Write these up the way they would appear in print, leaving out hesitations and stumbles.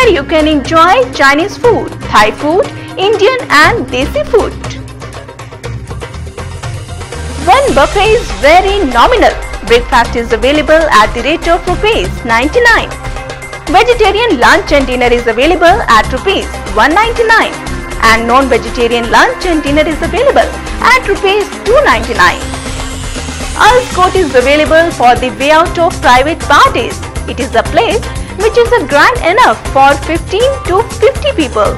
Here you can enjoy Chinese food, Thai food, Indian and Desi food. One buffet is very nominal. Breakfast is available at the rate of ₹99. Vegetarian lunch and dinner is available at ₹199 and non-vegetarian lunch and dinner is available at ₹299. Earl's Court is available for the way out of private parties. It is a place which is grand enough for 15 to 50 people.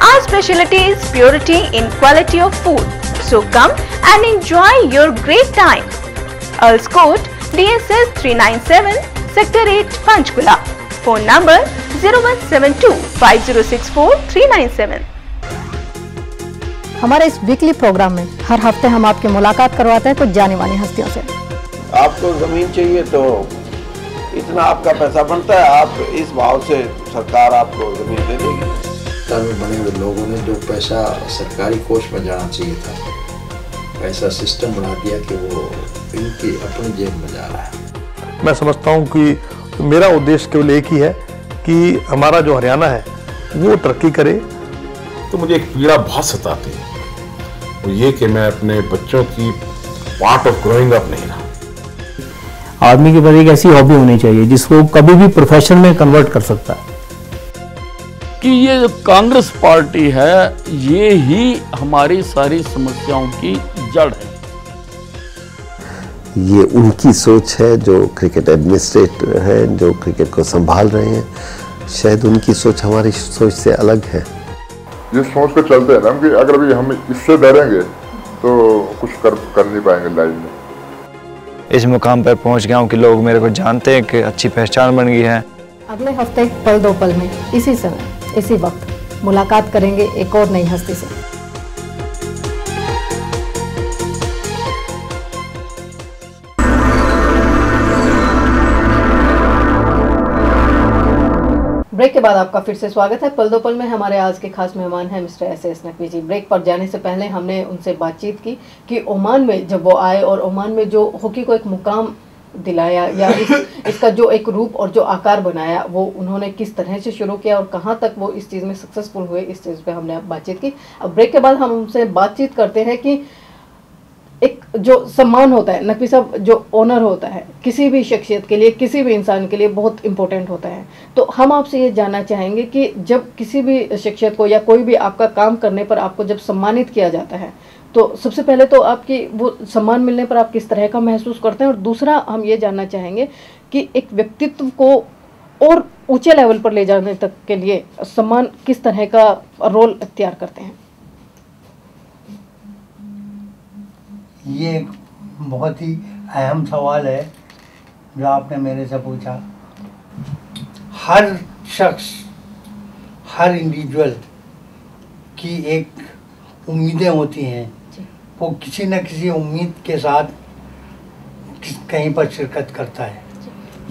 Our specialty is purity in quality of food. So come and enjoy your great time. Earl's Court, DSS 397, Sector 8, Panchkula. Phone number 0172 5064 397. हमारे इस weekly programme में हर हफ्ते हम आपकी मुलाकात करवाते हैं कुछ जानी मानी हस्तियों से। आपको जमीन चाहिए तो इतना आपका पैसा बनता है, आप इस भाव से सरकार आपको जमीन दे देगी। में बने हुए लोगों ने जो पैसा सरकारी कोष में जाना चाहिए था, ऐसा सिस्टम बना दिया कि वो इनकी अपनी जेब में जा रहा है। मैं समझता हूँ कि मेरा उद्देश्य केवल एक ही है कि हमारा जो हरियाणा है वो तरक्की करे। तो मुझे एक पीड़ा बहुत सताती है, वो ये कि मैं अपने बच्चों की पार्ट ऑफ ग्रोइंग अप नहीं रहा। आदमी के पास एक ऐसी हॉबी होनी चाहिए जिसको कभी भी प्रोफेशन में कन्वर्ट कर सकता है। कि ये जो कांग्रेस पार्टी है ये ही हमारी सारी समस्याओं की जड़ है। ये उनकी सोच है जो क्रिकेट एडमिनिस्ट्रेटर हैं, जो क्रिकेट को संभाल रहे हैं, शायद उनकी सोच हमारी सोच से अलग है। ये सोच कर चलते हैं ना कि अगर भी हम इससे डरेंगे तो कुछ कर नहीं पाएंगे लाइफ में। इस मुकाम पर पहुंच गया हूं कि लोग मेरे को जानते हैं कि अच्छी पहचान बन गई है। अगले हफ्ते पल दो पल में इसी समय इसी वक्त मुलाकात करेंगे एक और नई हस्ती से। ब्रेक के बाद आपका फिर से स्वागत है। पल दो पल में हमारे आज के खास मेहमान हैं मिस्टर एस नकवी जी। ब्रेक पर जाने से पहले हमने उनसे बातचीत की कि ओमान में जब वो आए और ओमान में जो हॉकी को एक मुकाम दिलाया या इसका जो एक रूप और जो आकार बनाया वो उन्होंने किस तरह से शुरू किया और कहाँ तक वो इस चीज़ में सक्सेसफुल हुए, इस चीज़ पे हमने बातचीत की। अब ब्रेक के बाद हम उनसे बातचीत करते हैं कि एक जो सम्मान होता है, नकवी साहब, जो ऑनर होता है किसी भी शख्सियत के लिए, किसी भी इंसान के लिए बहुत इम्पोर्टेंट होता है। तो हम आपसे ये जानना चाहेंगे कि जब किसी भी शख्सियत को या कोई भी आपका काम करने पर आपको जब सम्मानित किया जाता है तो सबसे पहले तो आपकी वो सम्मान मिलने पर आप किस तरह का महसूस करते हैं, और दूसरा हम ये जानना चाहेंगे कि एक व्यक्तित्व को और ऊंचे लेवल पर ले जाने तक के लिए सम्मान किस तरह का रोल अख्तियार करते हैं। ये एक बहुत ही अहम सवाल है जो आपने मेरे से पूछा। हर शख्स, हर इंडिविजुअल की एक उम्मीदें होती हैं, वो किसी न किसी उम्मीद के साथ कहीं पर शिरकत करता है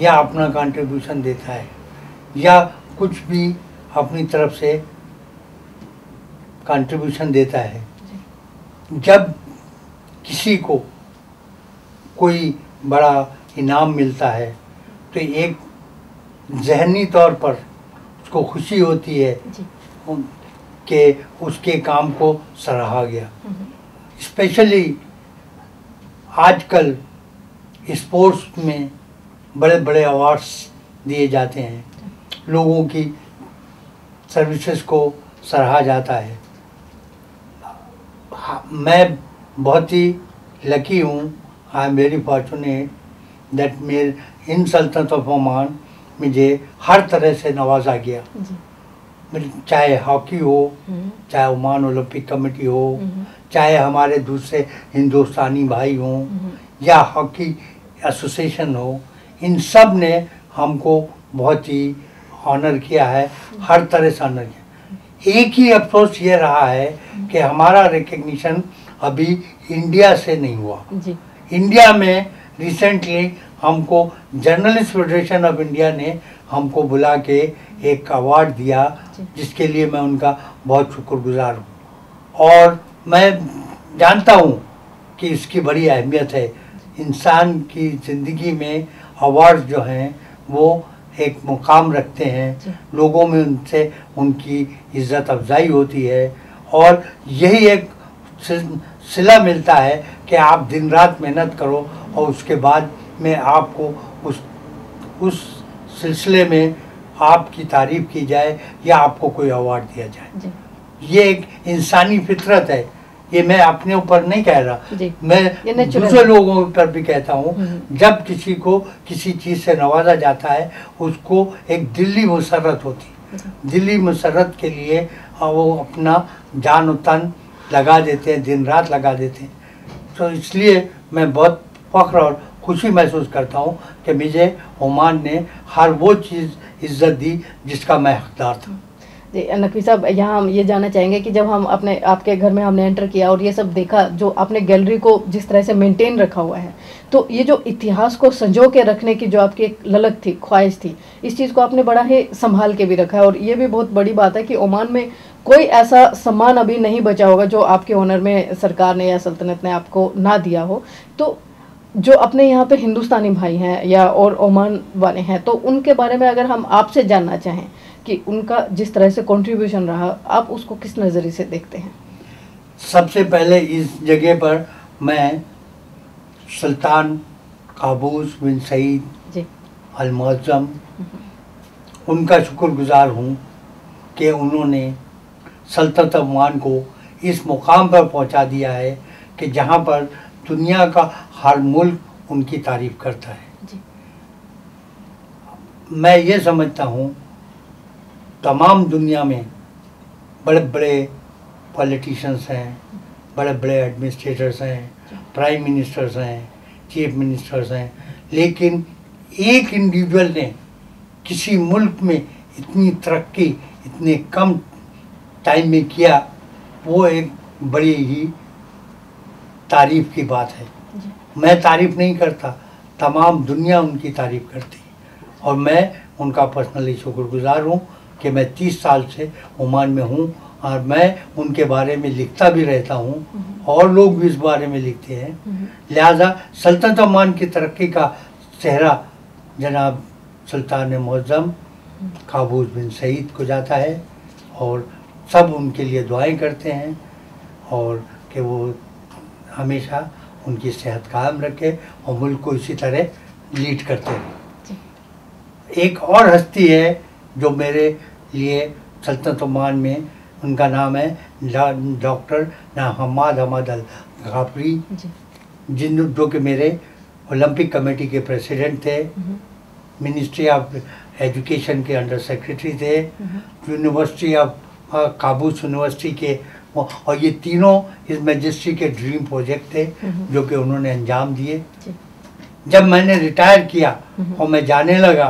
या अपना कंट्रीब्यूशन देता है या कुछ भी अपनी तरफ से कंट्रीब्यूशन देता है। जब किसी को कोई बड़ा इनाम मिलता है तो एक ज़हनी तौर पर उसको खुशी होती है कि उसके काम को सराहा गया। स्पेशली आजकल स्पोर्ट्स में बड़े बड़े अवार्ड्स दिए जाते हैं, लोगों की सर्विसेज को सराहा जाता है। मैं बहुत ही लकी हूँ, I am very fortunate that मेरे इन सल्तनत ऑफ ओमान मुझे हर तरह से नवाजा गया, चाहे हॉकी हो, चाहे ओमान ओलंपिक कमेटी हो, चाहे हमारे दूसरे हिंदुस्तानी भाई हों या हॉकी एसोसिएशन हो, इन सब ने हमको बहुत ही ऑनर किया है, हर तरह से ऑनर किया। एक ही अफसोस ये रहा है कि हमारा रिकग्निशन अभी इंडिया से नहीं हुआ। इंडिया में रिसेंटली हमको जर्नलिस्ट फेडरेशन ऑफ इंडिया ने हमको बुला के एक अवार्ड दिया, जिसके लिए मैं उनका बहुत शुक्रगुजार हूँ। और मैं जानता हूँ कि इसकी बड़ी अहमियत है। इंसान की ज़िंदगी में अवार्ड जो हैं वो एक मुकाम रखते हैं, लोगों में उनसे उनकी इज्जत अफजाई होती है और यही एक सिला मिलता है कि आप दिन रात मेहनत करो और उसके बाद में आपको उस सिलसिले में आपकी तारीफ की जाए या आपको कोई अवार्ड दिया जाए। ये एक इंसानी फितरत है, ये मैं अपने ऊपर नहीं कह रहा, मैं दूसरे लोगों पर भी कहता हूँ। जब किसी को किसी चीज़ से नवाजा जाता है उसको एक दिली मुसर्रत होती है, दिली मुसर्रत के लिए वो अपना जान और तन लगा देते हैं, दिन रात लगा देते हैं। तो इसलिए मैं बहुत फख्र और खुशी महसूस करता हूँ कि मुझे ओमान ने हर वो चीज़ इज्जत दी जिसका मैं हकदार था। जी नकवी साहब, यहाँ हम ये जानना चाहेंगे कि जब हम आपके घर में हमने एंटर किया और ये सब देखा, जो आपने गैलरी को जिस तरह से मेंटेन रखा हुआ है, तो ये जो इतिहास को संजो के रखने की जो आपकी एक ललक थी, ख्वाहिश थी, इस चीज़ को आपने बड़ा ही संभाल के भी रखा है। और ये भी बहुत बड़ी बात है कि ओमान में कोई ऐसा सम्मान अभी नहीं बचा होगा जो आपके ऑनर में सरकार ने या सल्तनत ने आपको ना दिया हो। तो जो अपने यहाँ पे हिंदुस्तानी भाई हैं या और ओमान वाले हैं, तो उनके बारे में अगर हम आपसे जानना चाहें कि उनका जिस तरह से कंट्रीब्यूशन रहा, आप उसको किस नज़रिए से देखते हैं? सबसे पहले इस जगह पर मैं सुल्तान काबूस बिन सईद अल मुअज़्ज़म उनका शुक्रगुजार हूँ कि उन्होंने सल्तनत ओमान को इस मुकाम पर पहुँचा दिया है कि जहाँ पर दुनिया का हर मुल्क उनकी तारीफ़ करता है। मैं ये समझता हूँ तमाम दुनिया में बड़े बड़े पॉलिटिशियंस हैं, बड़े बड़े एडमिनिस्ट्रेटर्स हैं, प्राइम मिनिस्टर्स हैं, चीफ मिनिस्टर्स हैं, लेकिन एक इंडिविजुअल ने किसी मुल्क में इतनी तरक्की इतने कम टाइम में किया, वो एक बड़ी ही तारीफ़ की बात है। मैं तारीफ़ नहीं करता, तमाम दुनिया उनकी तारीफ़ करती है और मैं उनका पर्सनली शुक्रगुजार हूँ कि मैं 30 साल से ओमान में हूँ और मैं उनके बारे में लिखता भी रहता हूँ और लोग भी इस बारे में लिखते हैं। लिहाजा सल्तनत ओमान की तरक्की का चेहरा जनाब सुल्तान मुअज़्ज़म काबूस बिन सईद को जाता है और सब उनके लिए दुआएं करते हैं और कि वो हमेशा उनकी सेहत कायम रखे और मुल्क को इसी तरह लीड करते रहे। एक और हस्ती है जो मेरे लिए सल्तनत ओमान में, उनका नाम है डॉक्टर हम्माद हम्माद अल गाफरी, जो कि मेरे ओलंपिक कमेटी के प्रेसिडेंट थे, मिनिस्ट्री ऑफ एजुकेशन के अंडर सेक्रेटरी थे, यूनिवर्सिटी ऑफ काबूस यूनिवर्सिटी के, और ये तीनों इस मैजिस्ट्री के ड्रीम प्रोजेक्ट थे जो कि उन्होंने अंजाम दिए। जब मैंने रिटायर किया और मैं जाने लगा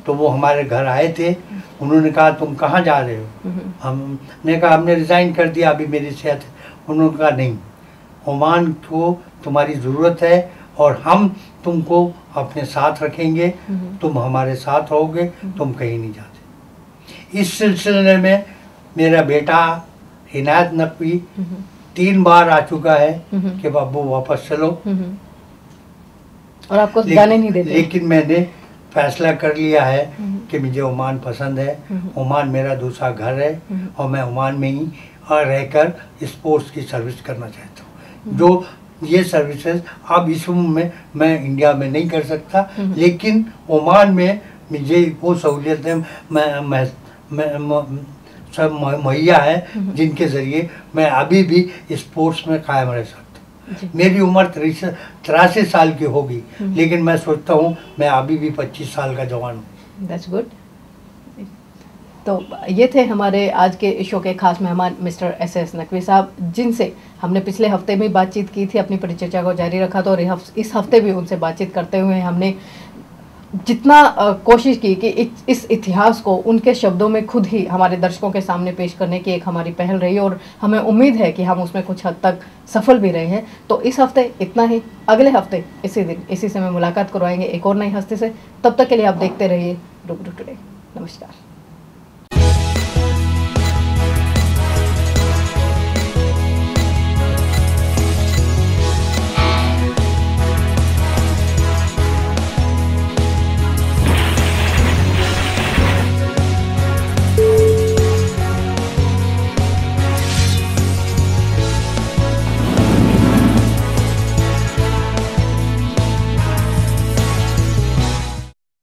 तो वो हमारे घर आए थे। उन्होंने कहा तुम कहाँ जा रहे हो? हमने कहा हमने रिज़ाइन कर दिया, अभी मेरी सेहत है। उन्होंने कहा नहीं, ओमान को तुम्हारी ज़रूरत है और हम तुमको अपने साथ रखेंगे, तुम हमारे साथ रहोगे, तुम कहीं नहीं जाते। इस सिलसिले में मेरा बेटा इनायत नकवी 3 बार आ चुका है कि बाबू वापस चलो, और आपको जाने नहीं देते। लेकिन मैंने फैसला कर लिया है कि मुझे ओमान पसंद है, ओमान मेरा दूसरा घर है और मैं ओमान में ही रहकर स्पोर्ट्स की सर्विस करना चाहता हूँ। जो ये सर्विसेज अब इस उम्र में मैं इंडिया में नहीं कर सकता, लेकिन ओमान में मुझे वो सहूलियतें सब मुहैया है जिनके ज़रिए मैं अभी भी स्पोर्ट्स में कायम रह सकता हूँ। मेरी उम्र 83 साल की होगी, लेकिन मैं सोचता हूँ मैं अभी भी 25 साल का जवान हूँ। That's good. तो ये थे हमारे आज के शो के खास मेहमान मिस्टर एस नकवी साहब, जिनसे हमने पिछले हफ्ते में बातचीत की थी, अपनी परिचर्चा को जारी रखा था और इस हफ्ते भी उनसे बातचीत करते हुए हमने जितना कोशिश की कि इस इतिहास को उनके शब्दों में खुद ही हमारे दर्शकों के सामने पेश करने की एक हमारी पहल रही और हमें उम्मीद है कि हम उसमें कुछ हद तक सफल भी रहे हैं। तो इस हफ्ते इतना ही, अगले हफ्ते इसी दिन इसी समय मुलाकात करवाएंगे एक और नई हस्ती से। तब तक के लिए आप देखते रहिए रूबरू टुडे। नमस्कार।